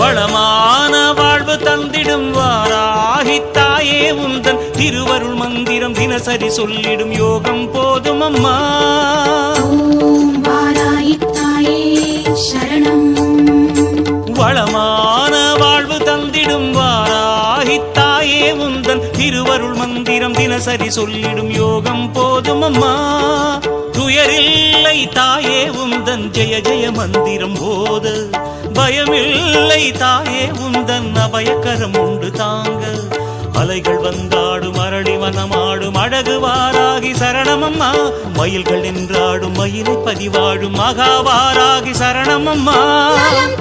வளமான வாழ்வு தந்திடும் வாராகி தாயே உந்தன் திருவருள் மந்திரம் தினசரி சொல்லிடும் யோகம் போதும் அம்மா. ஓம் வாராகி தாயே சரணம். வளமான வாழ்வு தந்திடும் வாராகி தாயே உந்தன் திருவருள் மந்திரம் தினசரி சொல்லிடும் யோகம் போதும் அம்மா. துயரில்லை தாயே உந்தன் ஜெய ஜெய மந்திரம் போத, பயமில்லை தாயே உந்தன் அபயக்கரம் உண்டு தாங்க. அலைகள் வந்தாடும் அரளி வனமாடும் அழகு வாராகி சரணமம்மா. மயில்கள் நின்றாடும் மயிலை பதிவாடும் மகாவாராகி சரணமம்மா. நலம்